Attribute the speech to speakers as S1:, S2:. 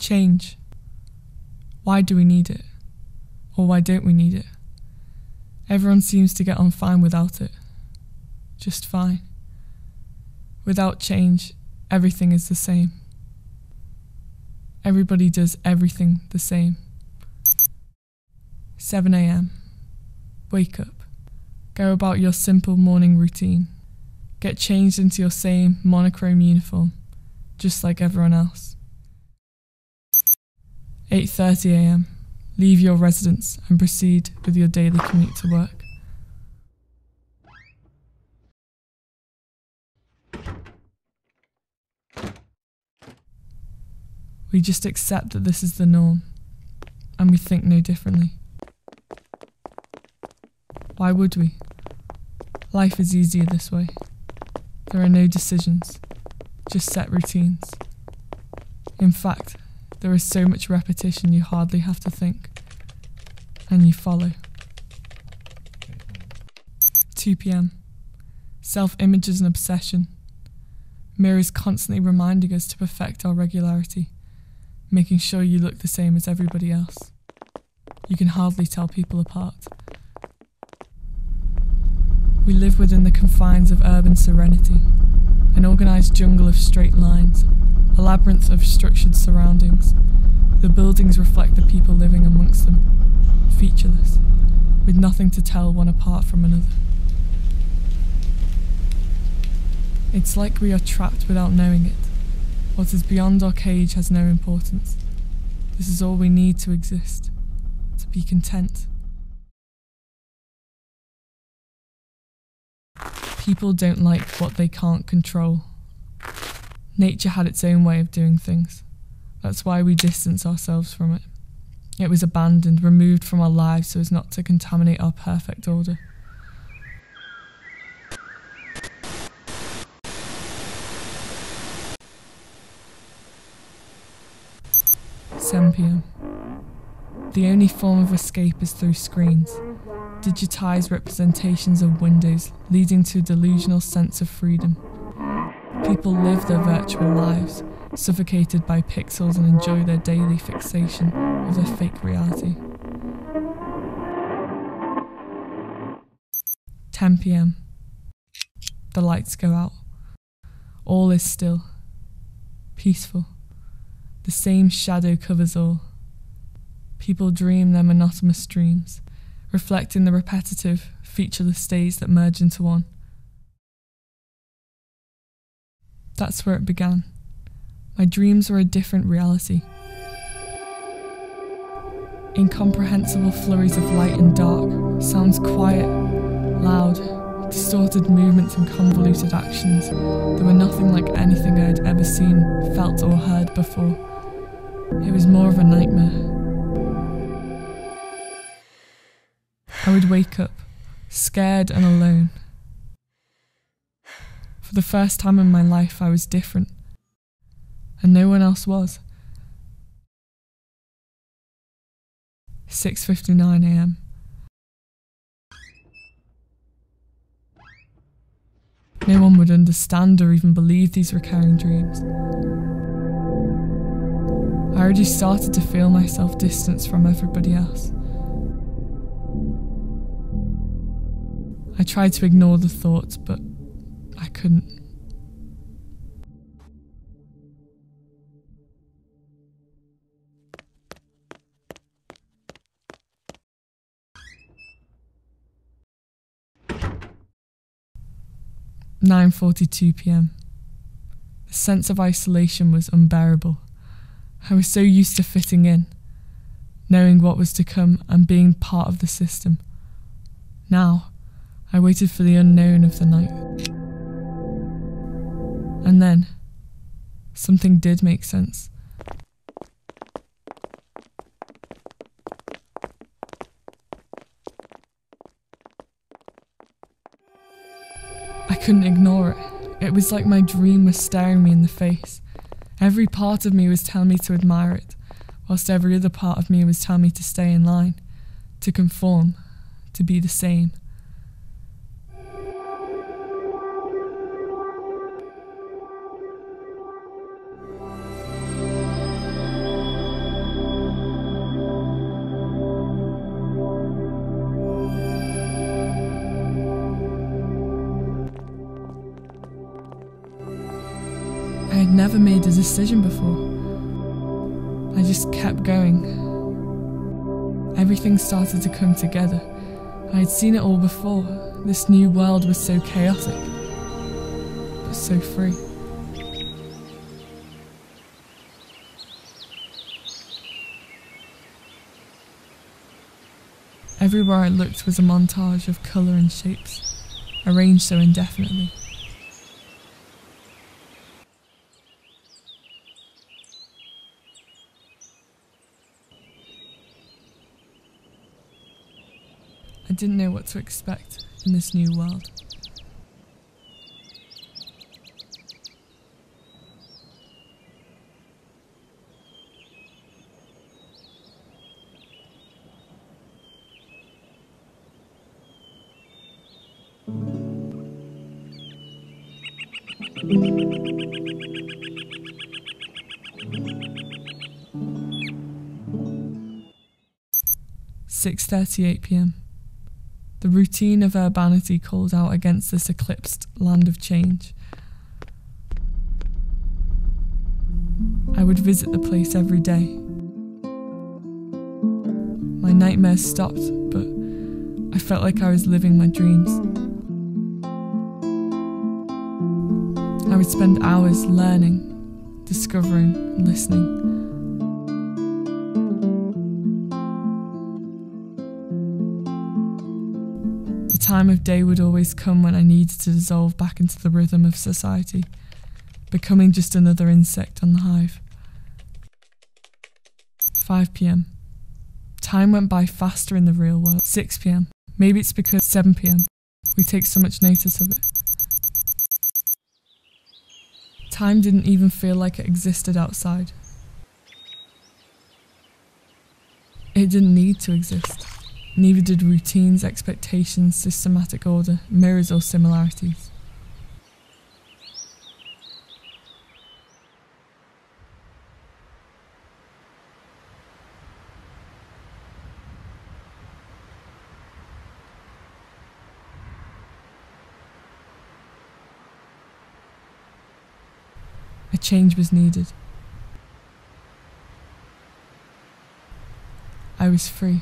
S1: Change. Why do we need it? Or why don't we need it? Everyone seems to get on fine without it. Just fine. Without change, everything is the same. Everybody does everything the same. 7 a.m. Wake up. Go about your simple morning routine. Get changed into your same monochrome uniform, just like everyone else. 8:30 a.m. Leave your residence and proceed with your daily commute to work. We just accept that this is the norm, and we think no differently. Why would we? Life is easier this way. There are no decisions, just set routines. In fact, there is so much repetition you hardly have to think, and you follow. 2 p.m. Self-image is an obsession. Mirrors constantly reminding us to perfect our regularity, making sure you look the same as everybody else. You can hardly tell people apart. We live within the confines of urban serenity, an organised jungle of straight lines, a labyrinth of structured surroundings. The buildings reflect the people living amongst them, featureless, with nothing to tell one apart from another. It's like we are trapped without knowing it. What is beyond our cage has no importance. This is all we need to exist, to be content. People don't like what they can't control. Nature had its own way of doing things. That's why we distance ourselves from it. It was abandoned, removed from our lives so as not to contaminate our perfect order. (7 p.m). The only form of escape is through screens. Digitized representations of windows leading to a delusional sense of freedom. People live their virtual lives, suffocated by pixels, and enjoy their daily fixation of their fake reality. 10 p.m. The lights go out. All is still. Peaceful. The same shadow covers all. People dream their monotonous dreams, reflecting the repetitive, featureless days that merge into one. That's where it began. My dreams were a different reality. Incomprehensible flurries of light and dark, sounds quiet, loud, distorted movements and convoluted actions that were nothing like anything I had ever seen, felt or heard before. It was more of a nightmare. I would wake up, scared and alone. For the first time in my life, I was different, and no one else was. 6:59 a.m. No one would understand or even believe these recurring dreams. I already started to feel myself distanced from everybody else. I tried to ignore the thoughts, but I couldn't. (9:42 p.m). The sense of isolation was unbearable. I was so used to fitting in, knowing what was to come and being part of the system. Now, I waited for the unknown of the night. And then, something did make sense. I couldn't ignore it. It was like my dream was staring me in the face. Every part of me was telling me to admire it, whilst every other part of me was telling me to stay in line, to conform, to be the same. had never made a decision before. I just kept going. Everything started to come together. I had seen it all before. This new world was so chaotic, but so free. Everywhere I looked was a montage of colour and shapes, arranged so indefinitely. I didn't know what to expect in this new world. "6:38 p.m. The routine of urbanity called out against this eclipsed land of change. I would visit the place every day. My nightmares stopped, but I felt like I was living my dreams. I would spend hours learning, discovering, listening. The time of day would always come when I needed to dissolve back into the rhythm of society, becoming just another insect on the hive. 5 p.m. Time went by faster in the real world. 6 p.m. Maybe it's because 7 p.m. we take so much notice of it. Time didn't even feel like it existed outside. It didn't need to exist. Neither did routines, expectations, systematic order, mirrors or similarities. A change was needed. I was free.